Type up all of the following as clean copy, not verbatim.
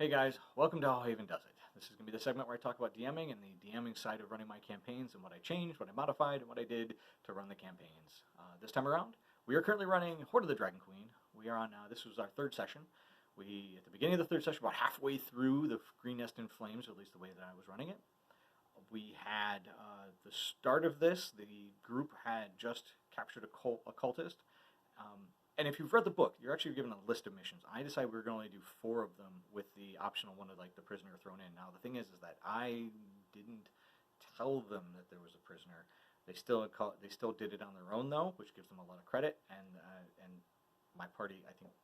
Hey guys, welcome to How Haven Does It. This is going to be the segment where I talk about DMing and the DMing side of running my campaigns and what I changed, what I modified, and what I did to run the campaigns. This time around, we are currently running Hoard of the Dragon Queen. We are on, this was our third session. At the beginning of the third session, about halfway through the Green Nest in Flames, or at least the way that I was running it. We had, the start of this, the group had just captured a cultist. And if you've read the book, you're actually given a list of missions. I decided we were going to only do 4 of them with the optional one of like the prisoner thrown in. Now the thing is that I didn't tell them that there was a prisoner. They still did it on their own though, which gives them a lot of credit. And my party, I think,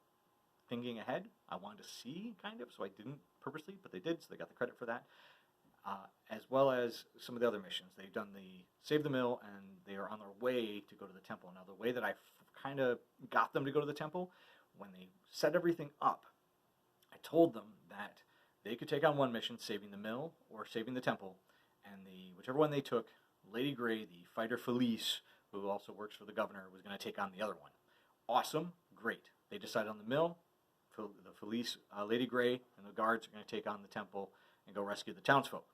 thinking ahead, I wanted to see kind of, so I didn't purposely, but they did, so they got the credit for that. As well as some of the other missions. They've done the Save the Mill, and they are on their way to go to the temple. Now, the way that I kind of got them to go to the temple, when they set everything up, I told them that they could take on one mission, saving the mill or saving the temple, and whichever one they took, Lady Grey, the fighter Felice, who also works for the governor, was going to take on the other one. Awesome, great. They decided on the mill. The Felice, Lady Grey, and the guards are going to take on the temple and go rescue the townsfolk.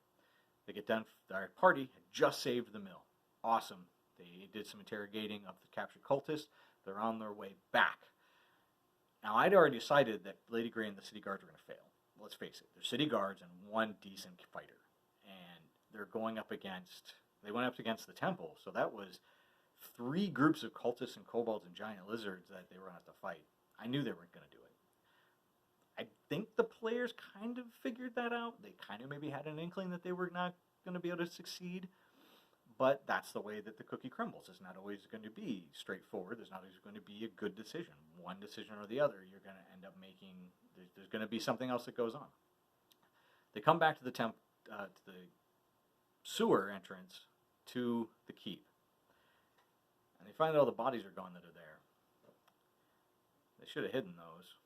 They get done. Our party had just saved the mill. Awesome. They did some interrogating of the captured cultists. They're on their way back. Now, I'd already decided that Lady Grey and the city guards were going to fail. Let's face it. They're city guards and one decent fighter. And they're going up against... They went up against the temple. So that was 3 groups of cultists and kobolds and giant lizards that they were going to have to fight. I knew they weren't going to do it. I think the players kind of figured that out. They kind of maybe had an inkling that they were not going to be able to succeed. But that's the way that the cookie crumbles. It's not always going to be straightforward. There's not always going to be a good decision. One decision or the other, you're going to end up making... There's going to be something else that goes on. They come back to the sewer entrance to the keep. And they find all the bodies are gone that are there. They should have hidden those.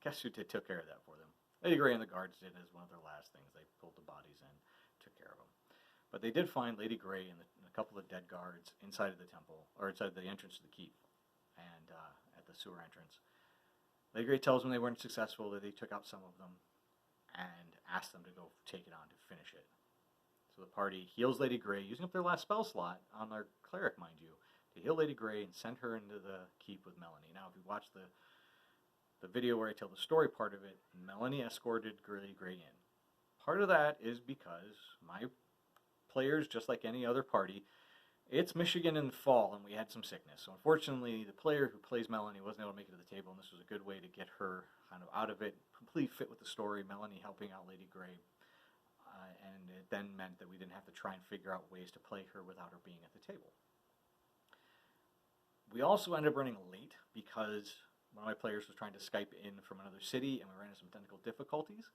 Guess who took care of that for them? Lady Grey and the guards did as one of their last things. They pulled the bodies in, took care of them. But they did find Lady Grey and a couple of dead guards inside of the temple, or inside the entrance to the keep, and at the sewer entrance. Lady Grey tells them they weren't successful, that they took out some of them, and asked them to go take it on to finish it. So the party heals Lady Grey, using up their last spell slot on their cleric, mind you, to heal Lady Grey and send her into the keep with Melanie. Now, if you watch the video where I tell the story part of it, Melanie escorted Lady Grey in. Part of that is because my players, just like any other party, it's Michigan in the fall and we had some sickness. So unfortunately, the player who plays Melanie wasn't able to make it to the table, and this was a good way to get her kind of out of it, completely fit with the story, Melanie helping out Lady Grey. And it then meant that we didn't have to try and figure out ways to play her without her being at the table. We also ended up running late because one of my players was trying to Skype in from another city, and we ran into some technical difficulties.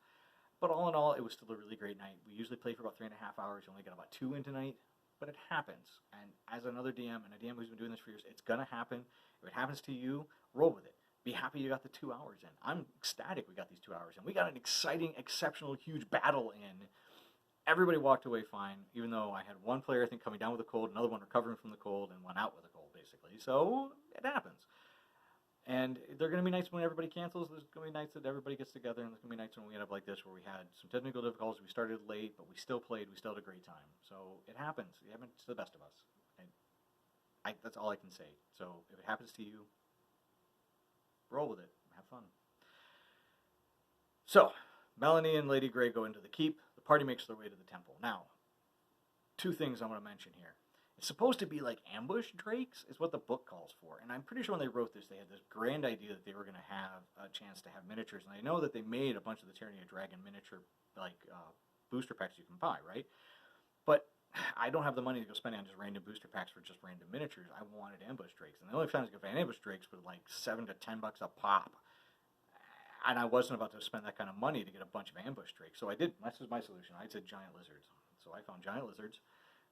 But all in all, it was still a really great night. We usually play for about 3.5 hours. You only got about 2 in tonight, but it happens. And as another DM, and a DM who's been doing this for years, it's going to happen. If it happens to you, roll with it. Be happy you got the 2 hours in. I'm ecstatic we got these 2 hours in. We got an exciting, exceptional, huge battle in. Everybody walked away fine, even though I had one player, I think, coming down with a cold, another one recovering from the cold, and one out with a cold, basically. So it happens. And there are going to be nights when everybody cancels. There's going to be nights that everybody gets together, and there's going to be nights when we end up like this, where we had some technical difficulties. We started late, but we still played. We still had a great time. So it happens. It happens to the best of us. And that's all I can say. So if it happens to you, roll with it. Have fun. So Melanie and Lady Grey go into the keep. The party makes their way to the temple. Now, 2 things I want to mention here. It's supposed to be like ambush drakes, is what the book calls for. And I'm pretty sure when they wrote this, they had this grand idea that they were going to have a chance to have miniatures. And I know that they made a bunch of the Tyranny of Dragon miniature, like, booster packs you can buy, right? But I don't have the money to go spend on just random booster packs for just random miniatures. I wanted ambush drakes. And the only times I could find ambush drakes were like $7 to $10 a pop. And I wasn't about to spend that kind of money to get a bunch of ambush drakes. So I did. This was my solution. I said giant lizards. So I found giant lizards.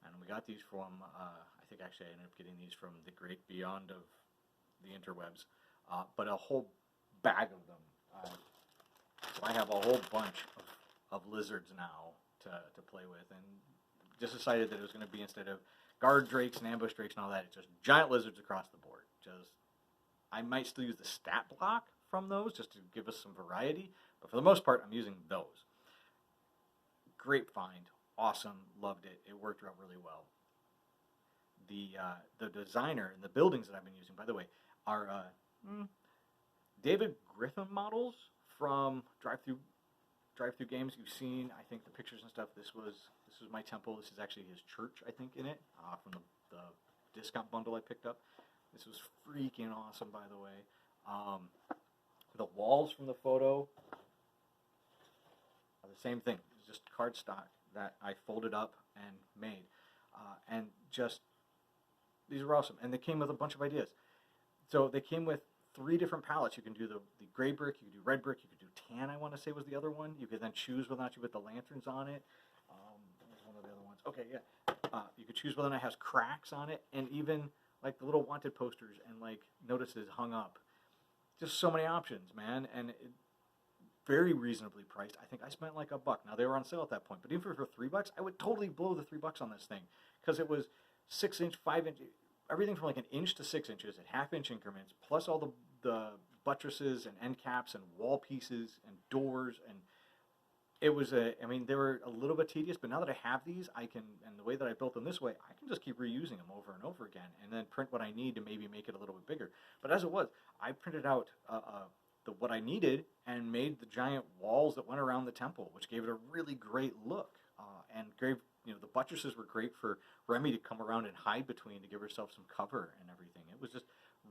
And we got these from, I think actually I ended up getting these from the great beyond of the interwebs, but a whole bag of them. So I have a whole bunch of lizards now to play with, and just decided that it was going to be, instead of guard drakes and ambush drakes and all that, it's just giant lizards across the board. I might still use the stat block from those just to give us some variety. But for the most part, I'm using those. Great find. Awesome. Loved it. It worked out really well. The designer and the buildings that I've been using, by the way, are David Graffam models from drive-through games. You've seen, I think, the pictures and stuff. This was my temple. This is actually his church, I think, in it, from the discount bundle I picked up. This was freaking awesome, by the way. The walls from the photo are the same thing. It's just cardstock that I folded up and made. And just, these were awesome. And they came with a bunch of ideas. So they came with 3 different palettes. You can do the gray brick, you can do red brick, you could do tan, I want to say was the other one. You could then choose whether or not you put the lanterns on it. There's one of the other ones. Okay, yeah. You could choose whether or not it has cracks on it, and even like the little wanted posters and like notices hung up. Just so many options, man, and very reasonably priced. I think I spent like $1. Now they were on sale at that point, but even for $3, I would totally blow the $3 on this thing because it was 6-inch, 5-inch, everything from like 1 inch to 6 inches at half-inch increments, plus all the buttresses and end caps and wall pieces and doors, and it was I mean, they were a little bit tedious, but now that I have these, I can, and the way that I built them this way, I can just keep reusing them over and over again, and then print what I need to maybe make it a little bit bigger. But as it was, I printed out what I needed and made the giant walls that went around the temple, which gave it a really great look, and gave, you know, the buttresses were great for Remy to come around and hide between to give herself some cover and everything. It was just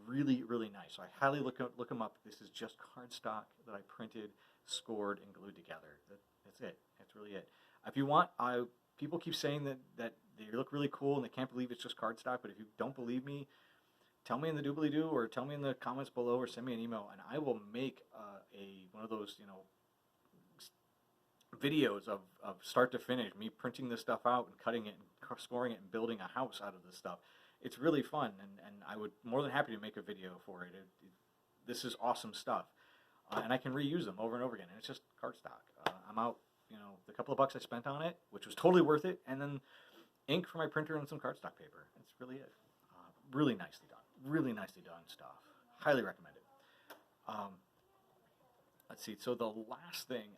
really, really nice. So I highly look them up. This is just cardstock that I printed, scored, and glued together. That's it. That's really it. If you want, people keep saying that they look really cool and they can't believe it's just cardstock, but if you don't believe me, tell me in the doobly-doo or tell me in the comments below or send me an email, and I will make one of those, you know, videos of start to finish, me printing this stuff out and cutting it and scoring it and building a house out of this stuff. It's really fun, and I would more than happy to make a video for it. This is awesome stuff, and I can reuse them over and over again, and it's just cardstock. I'm out, you know, the couple of bucks I spent on it, which was totally worth it, and then ink for my printer and some cardstock paper. That's really it. Really nicely done. Really nicely done stuff. Highly recommend it. Let's see. So the last thing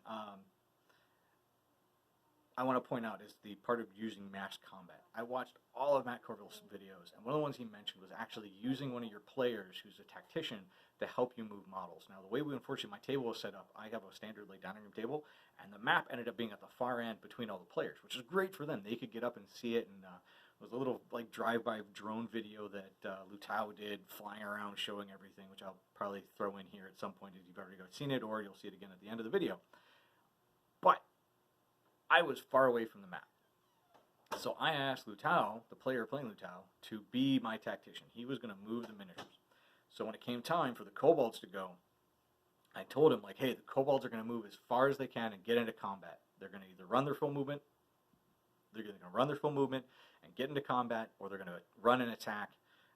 I want to point out is the part of using mass combat. I watched all of Matt Corville's videos, and one of the ones he mentioned was actually using one of your players who's a tactician to help you move models. Now, the way unfortunately my table was set up, I have a standard like dining room table, and the map ended up being at the far end between all the players, which is great for them. They could get up and see it, and it was a little like drive-by drone video that Lutao did, flying around, showing everything, which I'll probably throw in here at some point if you've already seen it, or you'll see it again at the end of the video. But I was far away from the map. So I asked Lutao, the player playing Lutao, to be my tactician. He was going to move the miniatures. So when it came time for the kobolds to go, I told him, like, hey, the kobolds are going to move as far as they can and get into combat. They're going to either run their full movement, and get into combat, or they're going to run and attack,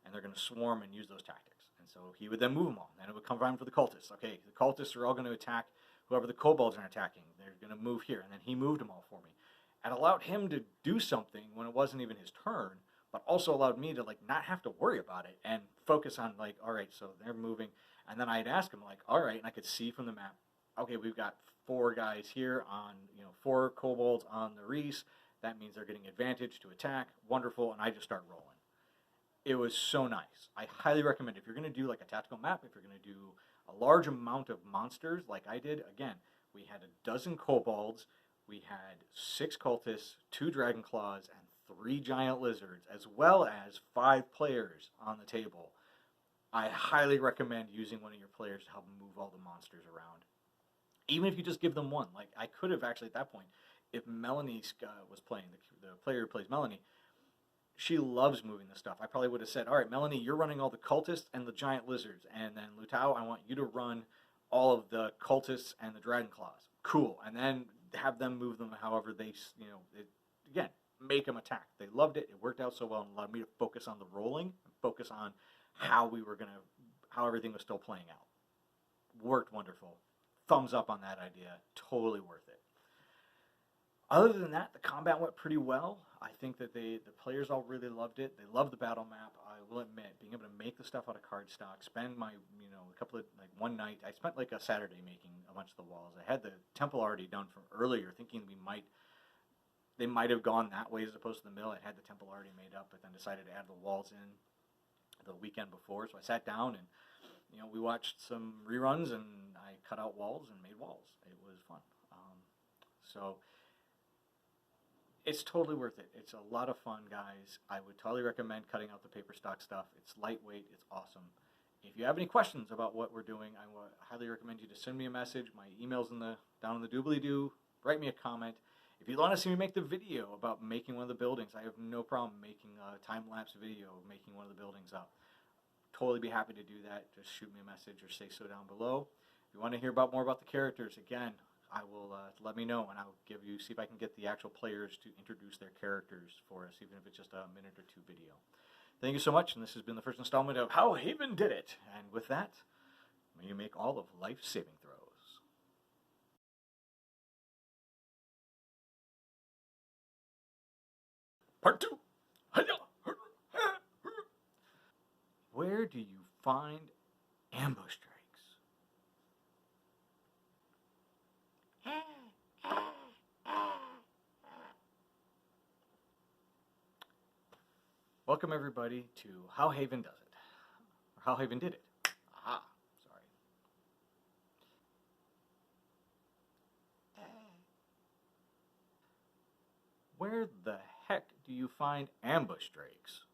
and they're going to swarm and use those tactics. And so he would then move them all. Then it would come time for the cultists. Okay, the cultists are all going to attack whoever the kobolds are attacking. They're going to move here. And then he moved them all for me. And allowed him to do something when it wasn't even his turn, but also allowed me to like not have to worry about it and focus on like, all right, so they're moving. And then I'd ask him like, all right, and I could see from the map, okay, we've got 4 guys here on, 4 kobolds on the Reese. That means they're getting advantage to attack. Wonderful. And I just start rolling. It was so nice. I highly recommend it. If you're going to do like a tactical map, if you're going to do a large amount of monsters like I did, again, we had 12 kobolds, we had 6 cultists, 2 dragon claws, and 3 giant lizards, as well as 5 players on the table. I highly recommend using one of your players to help move all the monsters around. Even if you just give them one. Like, I could have actually at that point, if Melanie was playing, the player who plays Melanie, she loves moving this stuff. I probably would have said, all right, Melanie, you're running all the cultists and the giant lizards. And then Lutao, I want you to run all of the cultists and the dragon claws. Cool. And then have them move them however they, again, make them attack. They loved it. It worked out so well and allowed me to focus on the rolling and focus on how everything was still playing out. Worked wonderful. Thumbs up on that idea. Totally worth it. Other than that, the combat went pretty well. I think that the players all really loved it. They loved the battle map. I will admit, being able to make the stuff out of cardstock, spend my, a couple of, like one night, I spent like a Saturday making a bunch of the walls. I had the temple already done from earlier, thinking they might have gone that way as opposed to the mill. I had the temple already made up, but then decided to add the walls in the weekend before. So I sat down and, we watched some reruns and I cut out walls and made walls. It was fun. So it's totally worth it. It's a lot of fun, guys. I would totally recommend cutting out the paper stock stuff. It's lightweight. It's awesome. If you have any questions about what we're doing, I would highly recommend you to send me a message. My email's down in the doobly-doo. Write me a comment. If you want to see me make the video about making one of the buildings, I have no problem making a time-lapse video of making one of the buildings up. Totally be happy to do that. Just shoot me a message or say so down below. If you want to hear more about the characters, again, I will let me know, and I'll see if I can get the actual players to introduce their characters for us, even if it's just a minute or two video. Thank you so much, and this has been the first installment of How Haven Did It. And with that, may you make all of life's saving throws. Part 2. Where do you find ambush drakes? Welcome everybody to How Haven Does It, or How Haven Did It. Aha, sorry. Where the heck do you find ambush drakes?